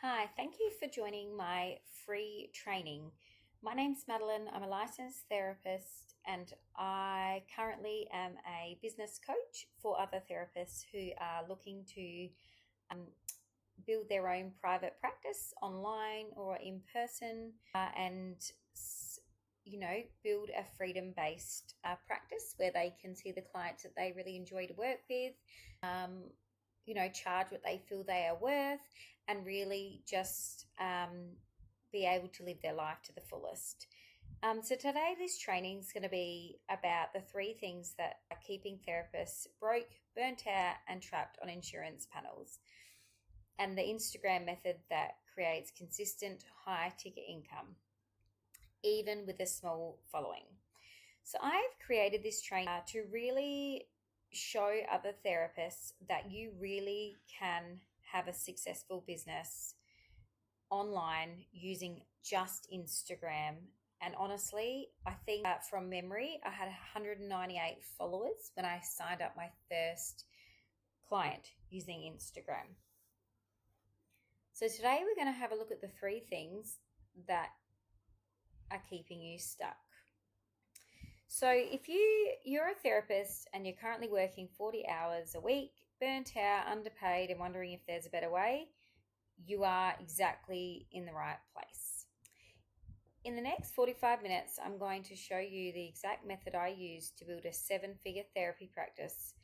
Hi, thank you for joining my free training. My name's Madeline. I'm a licensed therapist and I currently am a business coach for other therapists who are looking to build their own private practice online or in person and build a freedom-based practice where they can see the clients that they really enjoy to work with, charge what they feel they are worth, and really just be able to live their life to the fullest. So today, this training is going to be about the three things that are keeping therapists broke, burnt out, and trapped on insurance panels, and the Instagram method that creates consistent high-ticket income, even with a small following. So I've created this training to really show other therapists that you really can have a successful business online using just Instagram. And honestly, I think from memory, I had 198 followers when I signed up my first client using Instagram. So today we're going to have a look at the three things that are keeping you stuck. So if you're a therapist and you're currently working 40 hours a week, burnt out, underpaid, and wondering if there's a better way, you are exactly in the right place. In the next 45 minutes, I'm going to show you the exact method I use to build a 7-figure therapy practice,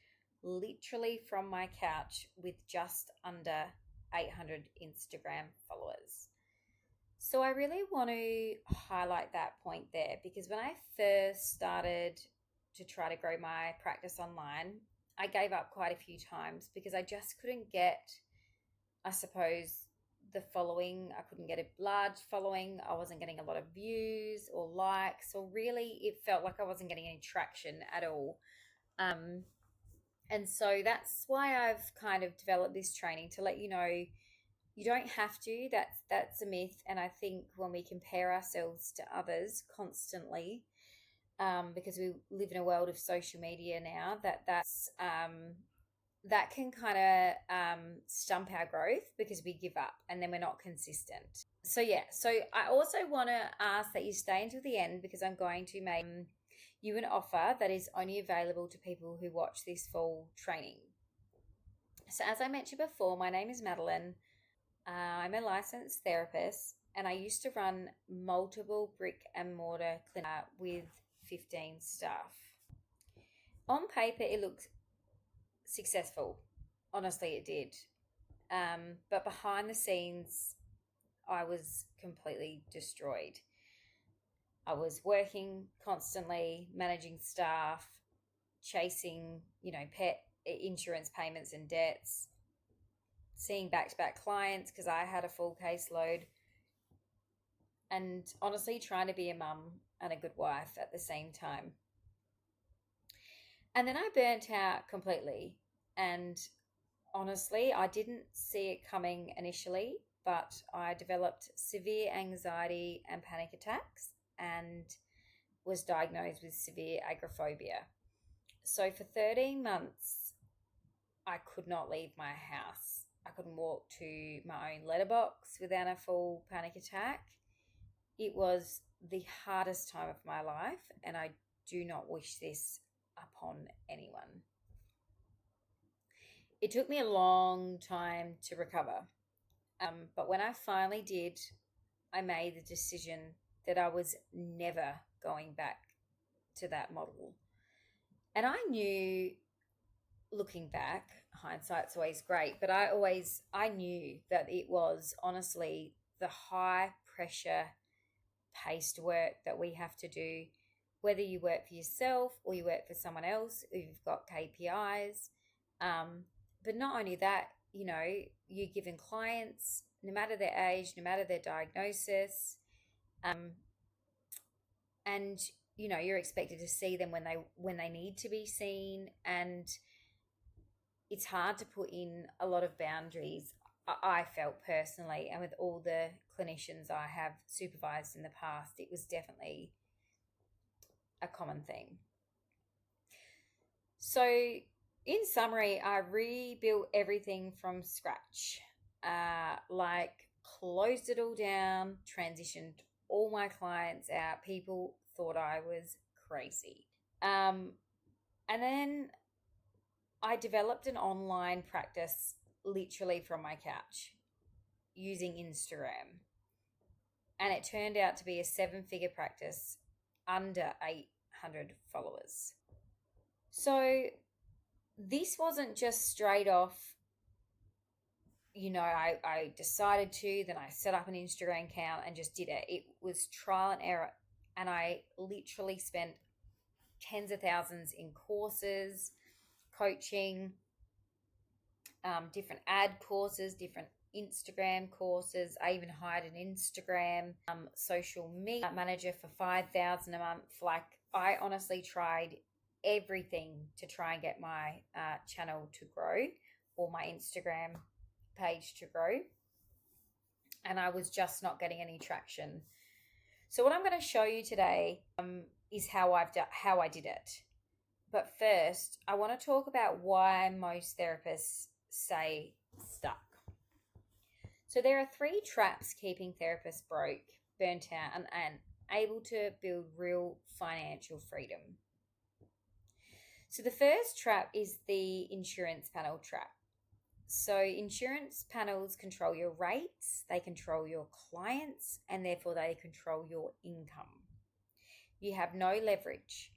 literally from my couch with just under 800 Instagram followers. So I really want to highlight that point there, because when I first started to try to grow my practice online, I gave up quite a few times because I just couldn't get, I suppose, the following. I couldn't get a large following. I wasn't getting a lot of views or likes, or really it felt like I wasn't getting any traction at all. And so that's why I've kind of developed this training to let you know you don't have to. That's a myth. And I think when we compare ourselves to others constantly, because we live in a world of social media now, that can kind of stump our growth because we give up and then we're not consistent. So I also want to ask that you stay until the end, because I'm going to make you an offer that is only available to people who watch this full training. So as I mentioned before, my name is Madeline. I'm a licensed therapist, and I used to run multiple brick and mortar clinics with 15 staff. On paper, it looked successful. Honestly, it did. But behind the scenes, I was completely destroyed. I was working constantly, managing staff, chasing, pet insurance payments and debts, seeing back-to-back clients because I had a full caseload, and honestly trying to be a mum and a good wife at the same time. And then I burnt out completely, and honestly, I didn't see it coming initially, but I developed severe anxiety and panic attacks and was diagnosed with severe agoraphobia. So for 13 months, I could not leave my house. I couldn't walk to my own letterbox without a full panic attack. It was the hardest time of my life, and I do not wish this upon anyone. It took me a long time to recover, but when I finally did, I made the decision that I was never going back to that model. And I knew, looking back, hindsight's always great, but I knew that it was honestly the high pressure paced work that we have to do, whether you work for yourself or you work for someone else, or you've got KPIs. But not only that, you're given clients, no matter their age, no matter their diagnosis, and you're expected to see them when they need to be seen, and it's hard to put in a lot of boundaries, I felt personally, and with all the clinicians I have supervised in the past, it was definitely a common thing. So in summary, I rebuilt everything from scratch, like closed it all down, transitioned all my clients out. People thought I was crazy. And then I developed an online practice literally from my couch using Instagram. And it turned out to be a 7-figure practice under 800 followers. So this wasn't just straight off, I decided to, then I set up an Instagram account and just did it. It was trial and error. And I literally spent tens of thousands in courses, coaching, different ad courses, different Instagram courses. I even hired an Instagram social media manager for $5,000 a month. Like, I honestly tried everything to try and get my channel to grow, or my Instagram page to grow, and I was just not getting any traction. So what I'm going to show you today is how I did it. But first, I want to talk about why most therapists say stuck. So there are 3 traps keeping therapists broke, burnt out, and able to build real financial freedom. So the first trap is the insurance panel trap. So insurance panels control your rates, they control your clients, and therefore they control your income. You have no leverage.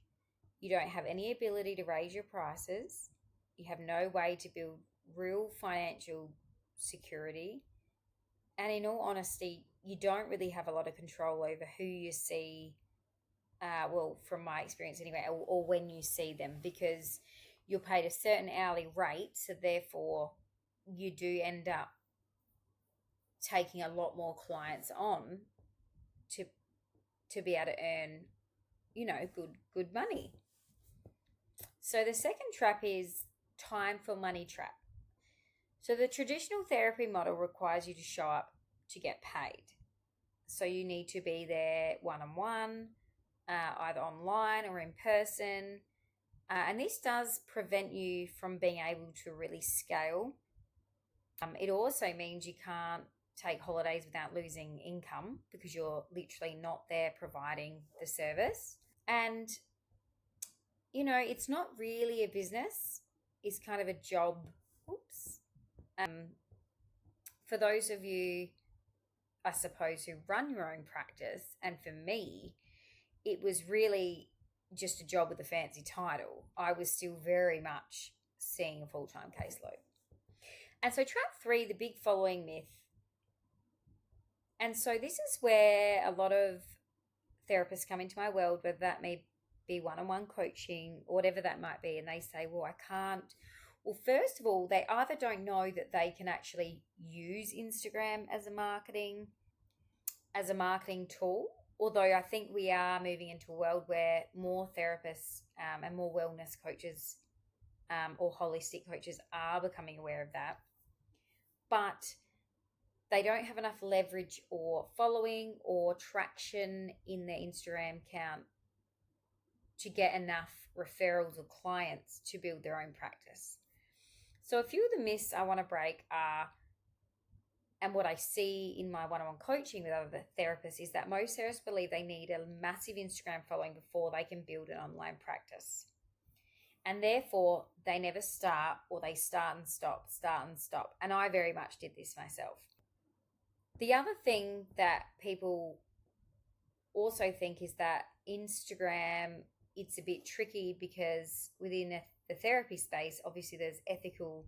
You don't have any ability to raise your prices. You have no way to build real financial security. And in all honesty, you don't really have a lot of control over who you see, from my experience anyway, or when you see them, because you're paid a certain hourly rate, so therefore you do end up taking a lot more clients on to be able to earn, good money. So the second trap is time for money trap. So the traditional therapy model requires you to show up to get paid. So you need to be there one-on-one, either online or in person. And this does prevent you from being able to really scale. It also means you can't take holidays without losing income, because you're literally not there providing the service. And, it's not really a business. It's kind of a job. For those of you, I suppose, who run your own practice, and for me, it was really just a job with a fancy title. I was still very much seeing a full-time caseload. And so trap 3, the big following myth. And so this is where a lot of therapists come into my world, whether that may be one-on-one coaching or whatever that might be, and they say, well, I can't. Well, first of all, they either don't know that they can actually use Instagram as a marketing tool, although I think we are moving into a world where more therapists and more wellness coaches or holistic coaches are becoming aware of that. But they don't have enough leverage or following or traction in their Instagram account to get enough referrals or clients to build their own practice. So a few of the myths I want to break are, and what I see in my one-on-one coaching with other therapists, is that most therapists believe they need a massive Instagram following before they can build an online practice. And therefore, they never start, or they start and stop. And I very much did this myself. The other thing that people also think is that Instagram, it's a bit tricky, because within the therapy space, obviously there's ethical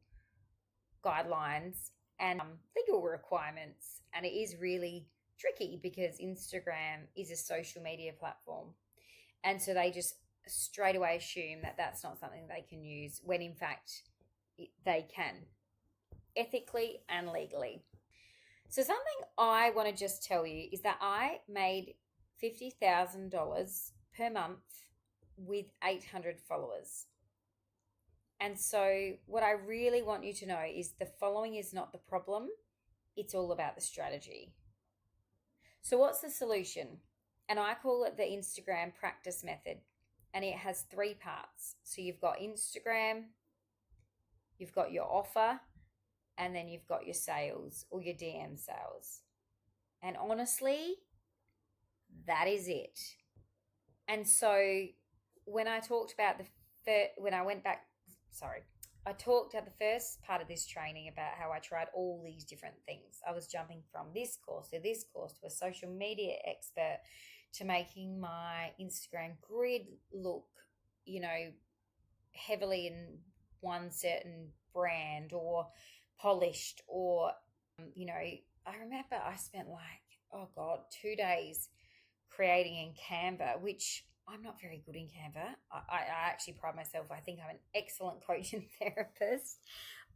guidelines and legal requirements. And it is really tricky because Instagram is a social media platform. And so they just straight away assume that that's not something they can use, when in fact they can, ethically and legally. So something I want to just tell you is that I made $50,000 per month with 800 followers. And so what I really want you to know is the following is not the problem. It's all about the strategy. So what's the solution? And I call it the Instagram practice method. And it has 3 parts. So you've got Instagram, you've got your offer, and then you've got your sales or your DM sales. And honestly, that is it. And so when I talked about when I went back, sorry, I talked at the first part of this training about how I tried all these different things. I was jumping from this course to a social media expert to making my Instagram grid look, you know, heavily in one certain brand or polished or, I remember I spent like, oh God, 2 days creating in Canva, which I'm not very good in Canva. I actually pride myself. I think I'm an excellent coach and therapist.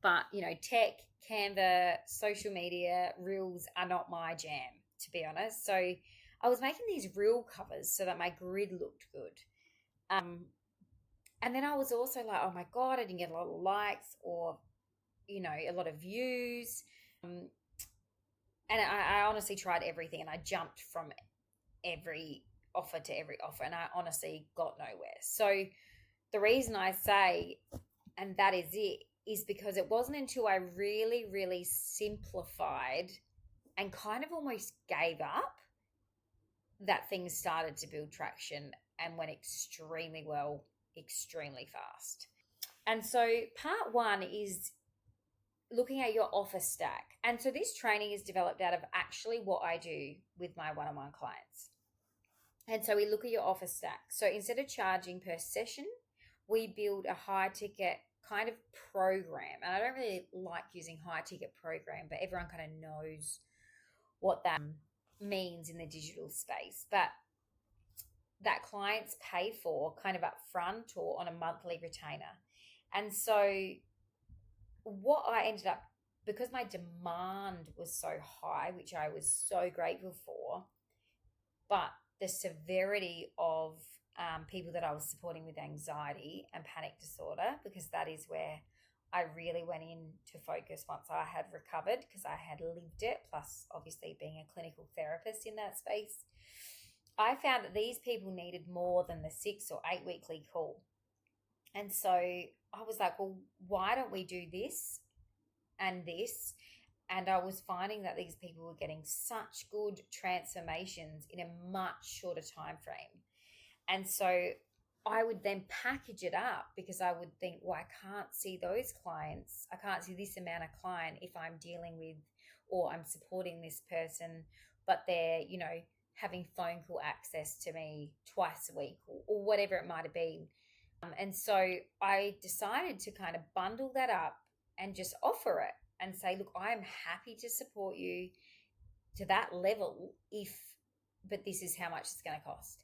But, tech, Canva, social media, reels are not my jam, to be honest. So I was making these reel covers so that my grid looked good. And then I was also like, oh my God, I didn't get a lot of likes or, a lot of views. And I honestly tried everything and I jumped from every offer to every offer and I honestly got nowhere. So the reason I say, and that is it, is because it wasn't until I really, really simplified and kind of almost gave up that things started to build traction and went extremely well, extremely fast. And so part one is looking at your offer stack. And so this training is developed out of actually what I do with my one-on-one clients. And so we look at your offer stack. So instead of charging per session, we build a high ticket kind of program. And I don't really like using high ticket program, but everyone kind of knows what that means in the digital space. But that clients pay for kind of upfront or on a monthly retainer. And so what I ended up, because my demand was so high, which I was so grateful for, but the severity of people that I was supporting with anxiety and panic disorder, because that is where I really went in to focus once I had recovered, because I had lived it, plus obviously being a clinical therapist in that space. I found that these people needed more than the 6 or 8 weekly call. And so I was like, well, why don't we do this and this? And I was finding that these people were getting such good transformations in a much shorter time frame. And so I would then package it up, because I would think, well, I can't see those clients. I can't see this amount of client if I'm dealing with or I'm supporting this person, but they're, having phone call access to me twice a week or whatever it might have been. And so I decided to kind of bundle that up and just offer it and say, look, I'm happy to support you to that level but this is how much it's going to cost.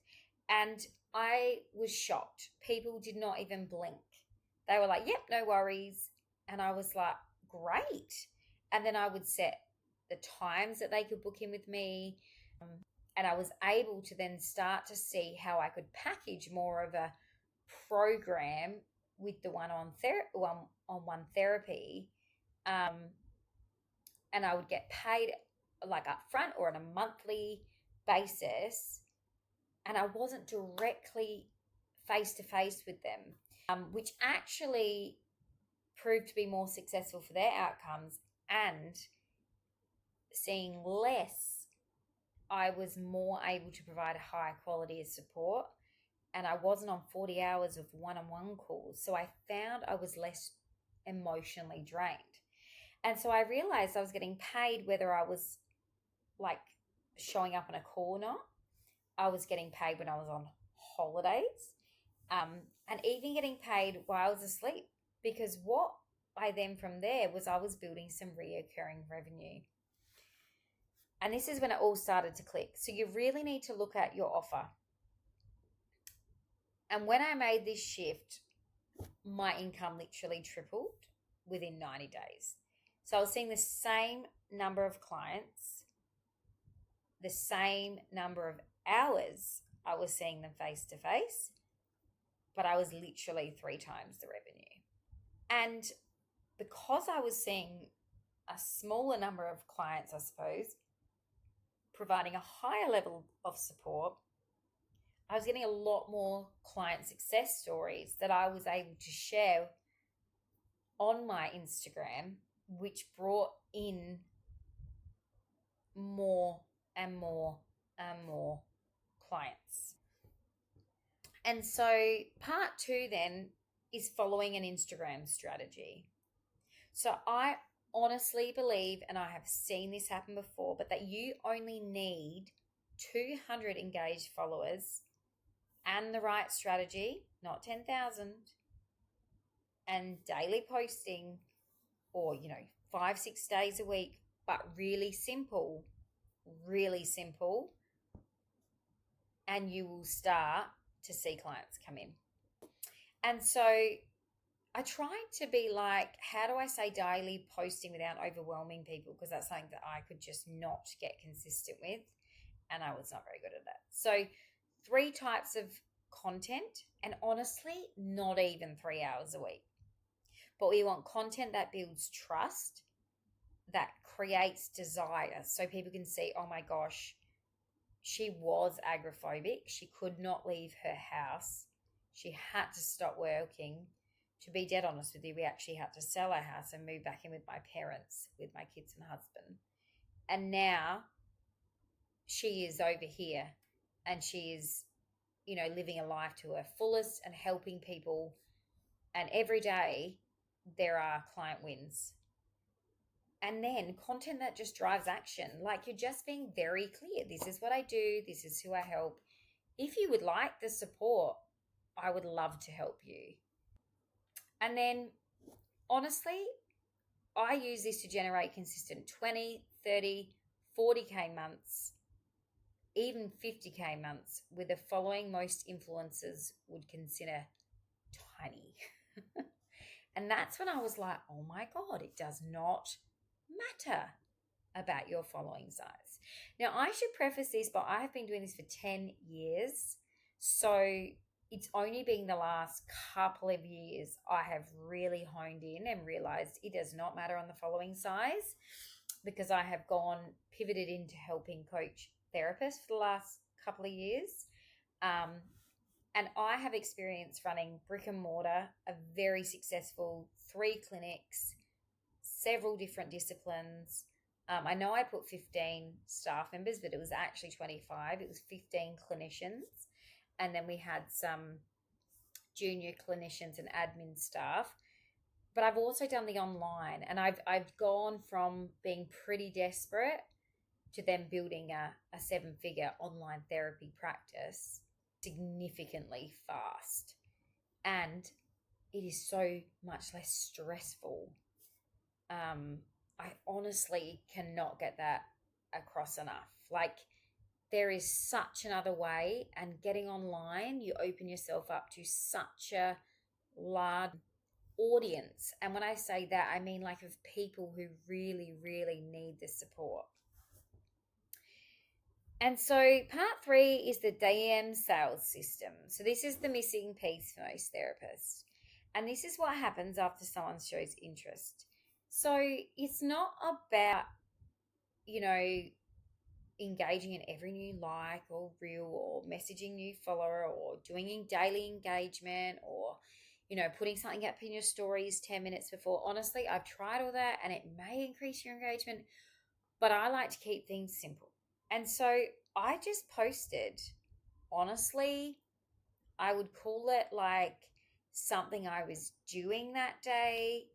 And I was shocked. People did not even blink. They were like, yep, no worries. And I was like, great. And then I would set the times that they could book in with me. And I was able to then start to see how I could package more of a program with the one-on-one therapy. And I would get paid like upfront or on a monthly basis. And I wasn't directly face-to-face with them, which actually proved to be more successful for their outcomes. And seeing less, I was more able to provide a higher quality of support, and I wasn't on 40 hours of one-on-one calls. So I found I was less emotionally drained. And so I realized I was getting paid whether I was like showing up on a call or not. I was getting paid when I was on holidays, and even getting paid while I was asleep, because what I then from there was I was building some reoccurring revenue. And this is when it all started to click. So you really need to look at your offer. And when I made this shift, my income literally tripled within 90 days. So I was seeing the same number of clients, the same number of hours I was seeing them face to face, but I was literally 3 times the revenue. And because I was seeing a smaller number of clients, I suppose, providing a higher level of support, I was getting a lot more client success stories that I was able to share on my Instagram, which brought in more and more clients. And so part 2 then is following an Instagram strategy. So I honestly believe, and I have seen this happen before, but that you only need 200 engaged followers and the right strategy, not 10,000, and daily posting, or 5-6 days a week, but really simple, and you will start to see clients come in. And so I tried to be like, how do I say daily posting without overwhelming people? Because that's something that I could just not get consistent with, and I was not very good at that. So 3 types of content, and honestly, not even 3 hours a week. But we want content that builds trust, that creates desire, so people can see, oh my gosh, she was agoraphobic. She could not leave her house. She had to stop working. To be dead honest with you, we actually had to sell our house and move back in with my parents, with my kids and husband. And now she is over here, and she is, living a life to her fullest and helping people. And every day there are client wins. And then content that just drives action. Like, you're just being very clear. This is what I do. This is who I help. If you would like the support, I would love to help you. And then, honestly, I use this to generate consistent 20, 30, 40K months, even 50K months, with the following most influencers would consider tiny. And that's when I was like, oh my God, it does not matter about your following size. Now, I should preface this, but I have been doing this for 10 years. So it's only been the last couple of years I have really honed in and realized it does not matter on the following size, because I have pivoted into helping coach therapists for the last couple of years. And I have experience running brick and mortar, a very successful 3 clinics, several different disciplines. I know I put 15 staff members, but it was actually 25. It was 15 clinicians. And then we had some junior clinicians and admin staff. But I've also done the online, and I've gone from being pretty desperate to then building a 7-figure online therapy practice significantly fast. And it is so much less stressful. I honestly cannot get that across enough. Like, there is such another way, and getting online, you open yourself up to such a large audience. And when I say that, I mean like of people who really, really need the support. And so part 3 is the DM sales system. So this is the missing piece for most therapists. And this is what happens after someone shows interest. So it's not about, engaging in every new like or reel, or messaging new follower, or doing daily engagement, or, putting something up in your stories 10 minutes before. Honestly, I've tried all that, and it may increase your engagement, but I like to keep things simple. And so I just posted, honestly, I would call it like something I was doing that day,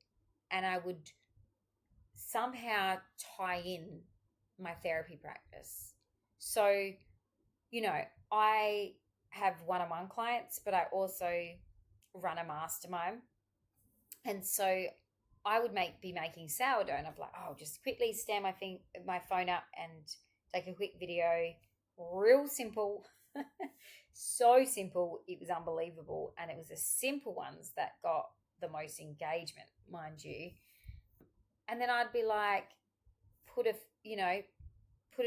and I would somehow tie in my therapy practice. So, I have one-on-one clients, but I also run a mastermind. And so I would be making sourdough, and I'm like, oh, just quickly stand my phone up and take a quick video. Real simple. So simple, it was unbelievable. And it was the simple ones that got the most engagement, mind you. And then I'd be like, put it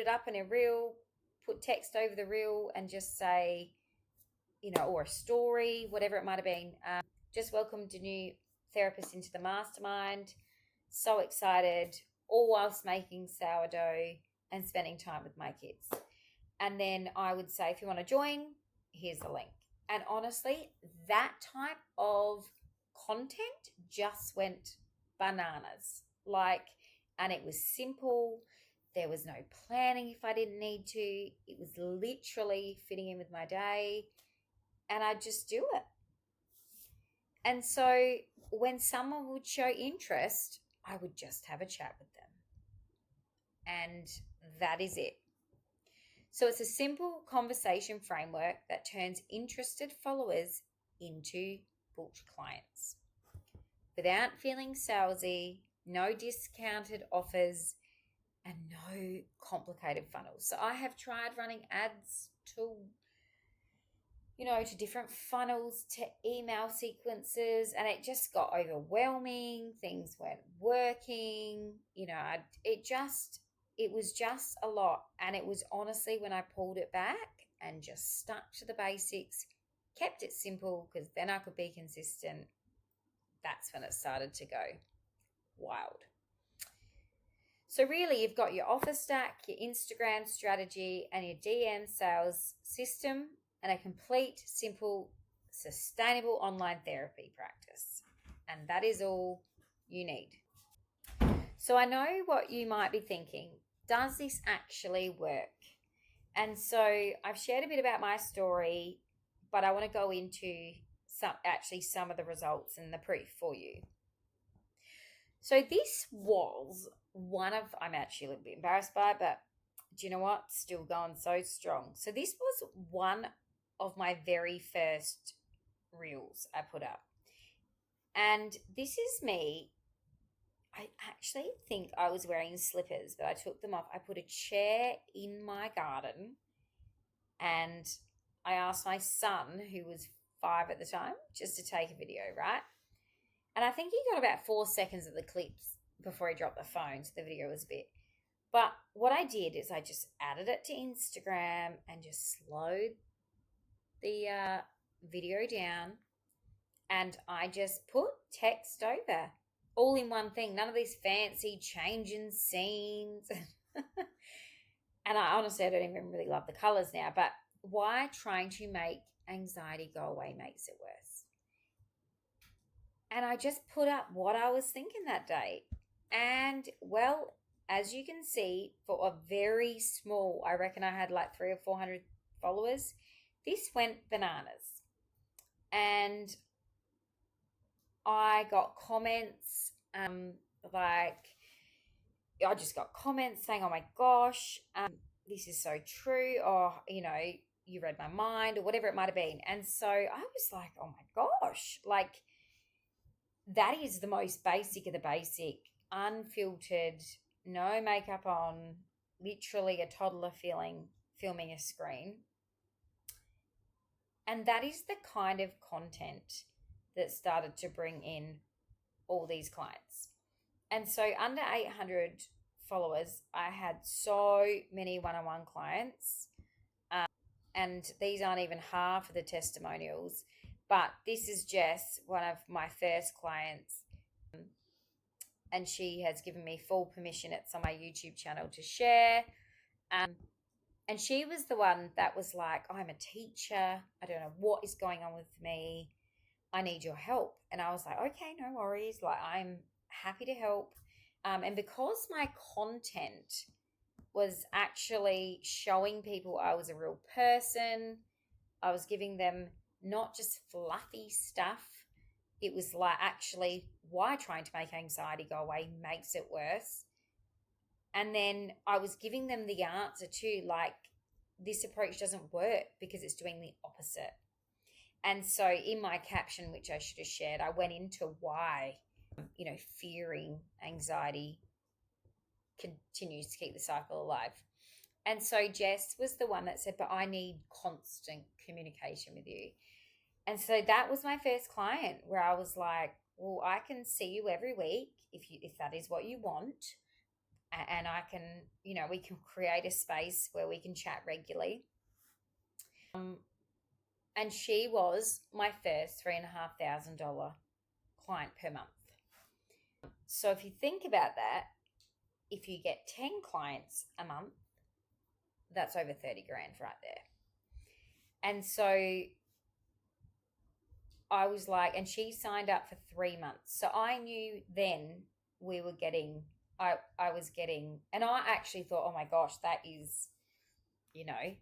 up in a reel, put text over the reel, and just say, or a story, whatever it might have been. Just welcomed a new therapist into the mastermind. So excited, all whilst making sourdough and spending time with my kids. And then I would say, if you want to join, here's the link. And honestly, that type of content just went bananas. And it was simple. There was no planning if I didn't need to. It was literally fitting in with my day, and I'd just do it. And so when someone would show interest, I would just have a chat with them. And that is it. So it's a simple conversation framework that turns interested followers into booked clients without feeling salesy, no discounted offers, and no complicated funnels. So I have tried running ads to different funnels, to email sequences, and it just got overwhelming. Things weren't working. It was just a lot. And it was honestly when I pulled it back and just stuck to the basics, kept it simple, because then I could be consistent. That's when it started to go wild. So really, you've got your offer stack, your Instagram strategy, and your DM sales system, and a complete, simple, sustainable online therapy practice. And that is all you need. So I know what you might be thinking. Does this actually work? And so I've shared a bit about my story, but I want to go into some of the results and the proof for you. So this was I'm actually a little bit embarrassed by it, but do you know what? Still going so strong. So this was one of my very first reels I put up. And this is me. I actually think I was wearing slippers, but I took them off. I put a chair in my garden, and I asked my son, who was 5 at the time, just to take a video, right? And I think he got about 4 seconds of the clips before he dropped the phone, so the video was a bit. But what I did is I just added it to Instagram and just slowed the video down, and I just put text over, all in one thing. None of these fancy changing scenes. And I honestly don't even really love the colors now, but why trying to make anxiety go away makes it worse? And I just put up what I was thinking that day. And well, as you can see, for a very small, I reckon I had like 300 or 400 followers, this went bananas. And I got comments I just got comments saying, oh my gosh, this is so true, or, you read my mind, or whatever it might have been. And so I was like, oh my gosh, like that is the most basic of the basic, unfiltered, no makeup on, literally a toddler filming a screen. And that is the kind of content that started to bring in all these clients. And so under 800 followers, I had so many one-on-one clients. And these aren't even half of the testimonials. But this is Jess, one of my first clients. And she has given me full permission. It's on my YouTube channel to share. And she was the one that was like, I'm a teacher. I don't know what is going on with me. I need your help. And I was like, okay, no worries. Like, I'm happy to help. And because my content was actually showing people I was a real person, I was giving them not just fluffy stuff. It was like, actually, why trying to make anxiety go away makes it worse. And then I was giving them the answer too, like, this approach doesn't work because it's doing the opposite. And so in my caption, which I should have shared, I went into why, fearing anxiety continues to keep the cycle alive. And so Jess was the one that said, but I need constant communication with you. And so that was my first client, where I was like, well, I can see you every week if that is what you want. And I can, we can create a space where we can chat regularly. And she was my first $3,500 client per month. So if you think about that, if you get 10 clients a month, that's over 30 grand right there. And so I was like, and she signed up for 3 months. So I knew then we were getting I was getting, and I actually thought, oh my gosh, that is, you know,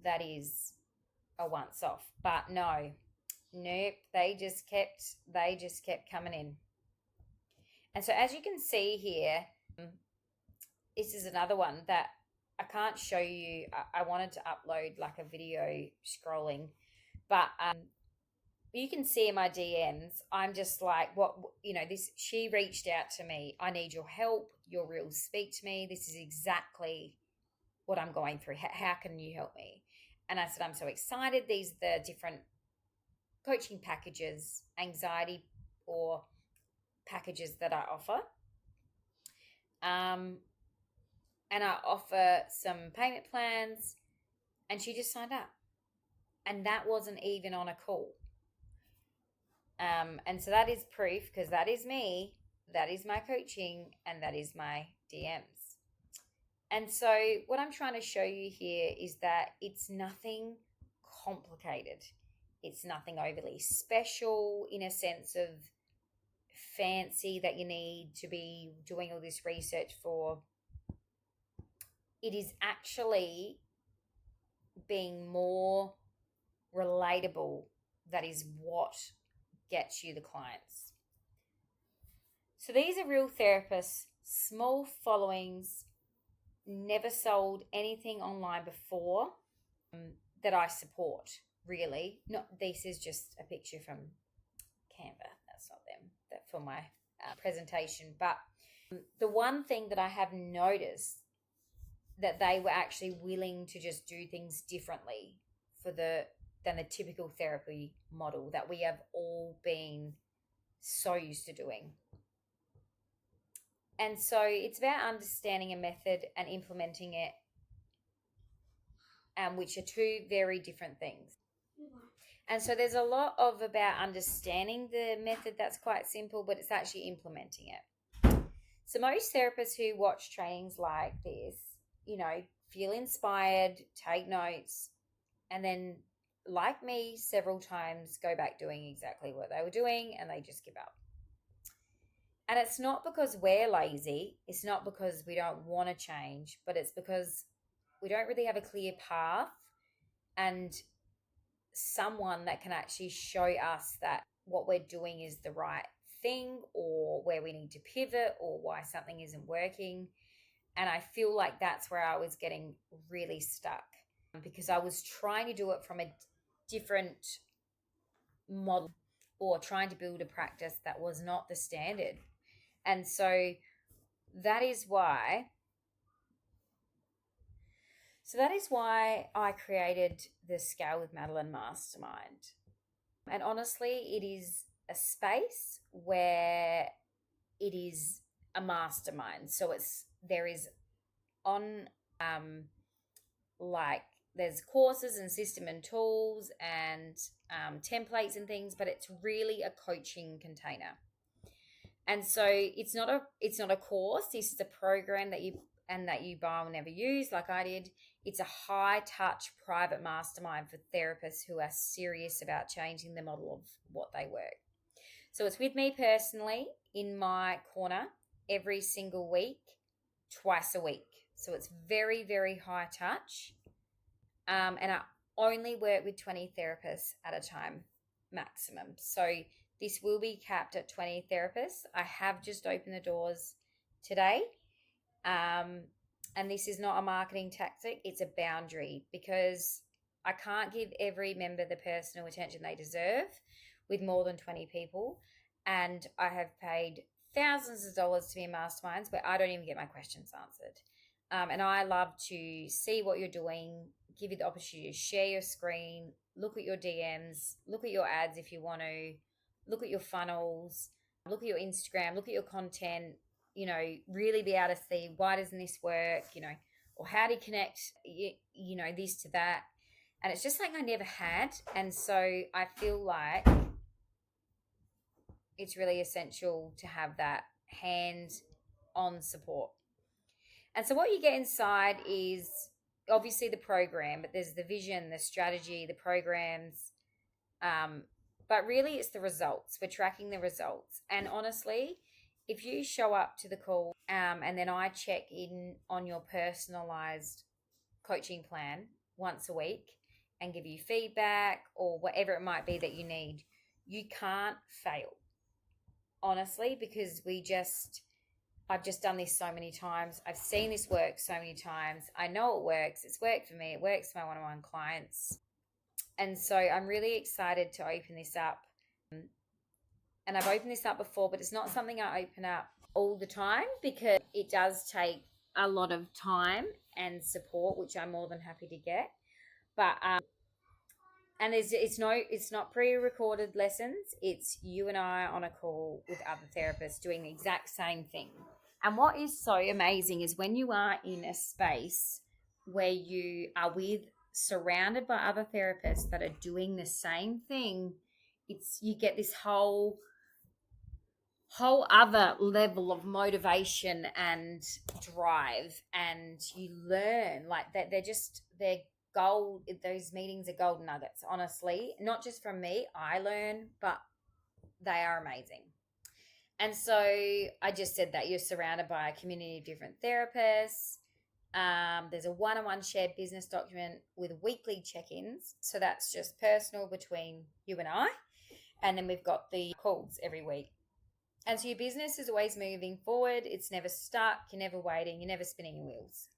that is a once off. But no, nope, they just kept coming in. And so as you can see here, this is another one that I can't show you. I wanted to upload like a video scrolling, but you can see in my DMs, I'm just like, what, this, she reached out to me. I need your help. Your reels speak to me. This is exactly what I'm going through. How can you help me? And I said, I'm so excited. These are the different coaching packages, anxiety or packages that I offer. And I offer some payment plans. And she just signed up. And that wasn't even on a call. And so that is proof, because that is me, that is my coaching, and that is my DMs. And so what I'm trying to show you here is that it's nothing complicated. It's nothing overly special in a sense of fancy that you need to be doing all this research for. It is actually being more relatable. That is what gets you the clients. So these are real therapists, small followings, never sold anything online before, that I support, really. Not, this is just a picture from Canva. That's not them. That's for my presentation. But the one thing that I have noticed, that they were actually willing to just do things differently than the typical therapy model that we have all been so used to doing. And so it's about understanding a method and implementing it, which are two very different things. And so there's a lot of about understanding the method that's quite simple, but it's actually implementing it. So most therapists who watch trainings like this, feel inspired, take notes, and then, like me, several times go back doing exactly what they were doing, and they just give up. And it's not because we're lazy. It's not because we don't want to change, but it's because we don't really have a clear path and someone that can actually show us that what we're doing is the right thing, or where we need to pivot, or why something isn't working. And I feel like that's where I was getting really stuck, because I was trying to do it from a different model, or trying to build a practice that was not the standard. And so that is why I created the Scale with Madeline Mastermind. And honestly, it is a space where it is a mastermind. So there is on there's courses and system and tools and templates and things, but it's really a coaching container. And so it's not a course. This is a program that you buy or never use, like I did. It's a high touch private mastermind for therapists who are serious about changing the model of what they work. So it's with me personally in my corner every single week, twice a week. So it's very, very high touch. And I only work with 20 therapists at a time maximum. So this will be capped at 20 therapists. I have just opened the doors today. And this is not a marketing tactic. It's a boundary, because I can't give every member the personal attention they deserve with more than 20 people. And I have paid thousands of dollars to be in masterminds where I don't even get my questions answered. And I love to see what you're doing, give you the opportunity to share your screen, look at your DMs, look at your ads if you want to, look at your funnels, look at your Instagram, look at your content, really be able to see why doesn't this work, or how do you connect, this to that. And it's just like I never had. And so I feel like it's really essential to have that hands-on support. And so what you get inside is obviously the program, but there's the vision, the strategy, the programs. But really it's the results. We're tracking the results. And honestly, if you show up to the call, and then I check in on your personalized coaching plan once a week and give you feedback or whatever it might be that you need, you can't fail, honestly, because I've just done this so many times. I've seen this work so many times. I know it works. It's worked for me. It works for my one-on-one clients. And so I'm really excited to open this up. And I've opened this up before, but it's not something I open up all the time because it does take a lot of time and support, which I'm more than happy to get. But and it's not pre-recorded lessons. It's you and I on a call with other therapists doing the exact same thing. And what is so amazing is when you are in a space where you are surrounded by other therapists that are doing the same thing, you get this whole other level of motivation and drive, and you learn like that. They're gold. Those meetings are golden nuggets, honestly, not just from me. I learn, but they are amazing. And so I just said that you're surrounded by a community of different therapists. There's a one-on-one shared business document with weekly check-ins. So that's just personal between you and I. And then we've got the calls every week. And so your business is always moving forward. It's never stuck. You're never waiting. You're never spinning your wheels.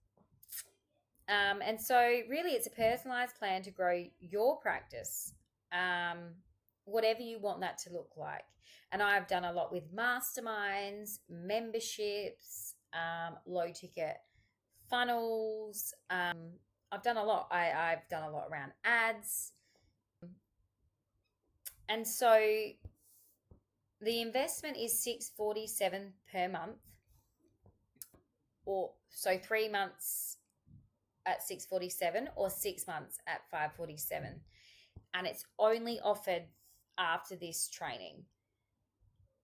And so really it's a personalized plan to grow your practice, whatever you want that to look like. And I've done a lot with masterminds, memberships, low ticket funnels. I've done a lot. I've done a lot around ads. And so the investment is $647 per month, or so 3 months at $647 or 6 months at $547, and it's only offered after this training.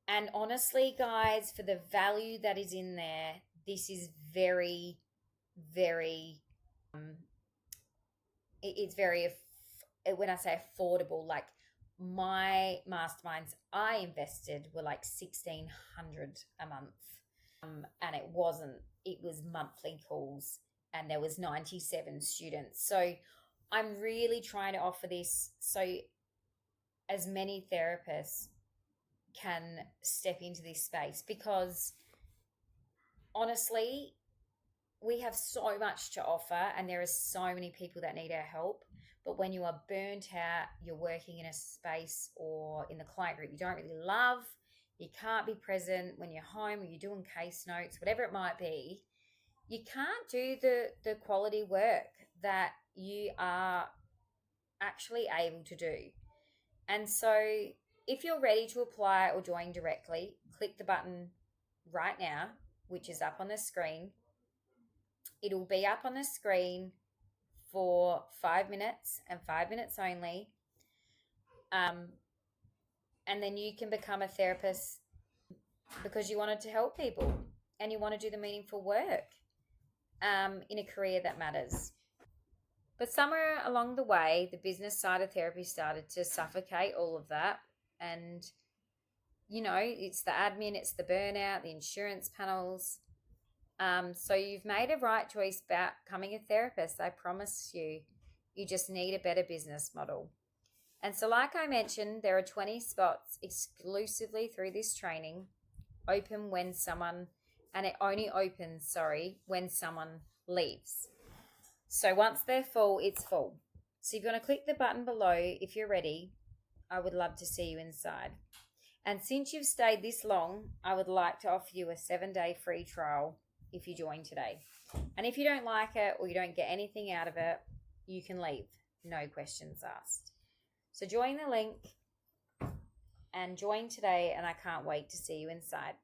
And honestly, guys, for the value that is in there, this is very, very it's very, when I say affordable, like my masterminds I invested were like $1,600 a month, and it was monthly calls, and there was 97 students. So I'm really trying to offer this so as many therapists can step into this space, because honestly, we have so much to offer and there are so many people that need our help. But when you are burnt out, you're working in a space or in the client group you don't really love, you can't be present when you're home or you're doing case notes, whatever it might be, you can't do the quality work that you are actually able to do. And so if you're ready to apply or join directly, click the button right now, which is up on the screen. It'll be up on the screen for 5 minutes and 5 minutes only. And then you can become a therapist because you wanted to help people and you want to do the meaningful work in a career that matters. But somewhere along the way, the business side of therapy started to suffocate all of that. And, you know, it's the admin, it's the burnout, the insurance panels. So you've made a right choice about becoming a therapist. I promise you, you just need a better business model. And so like I mentioned, there are 20 spots exclusively through this training, open when someone, and it only opens, when someone leaves. So once they're full, it's full. So you're going to click the button below if you're ready. I would love to see you inside. And since you've stayed this long, I would like to offer you a 7-day free trial if you join today. And if you don't like it or you don't get anything out of it, you can leave. No questions asked. So join the link and join today, and I can't wait to see you inside.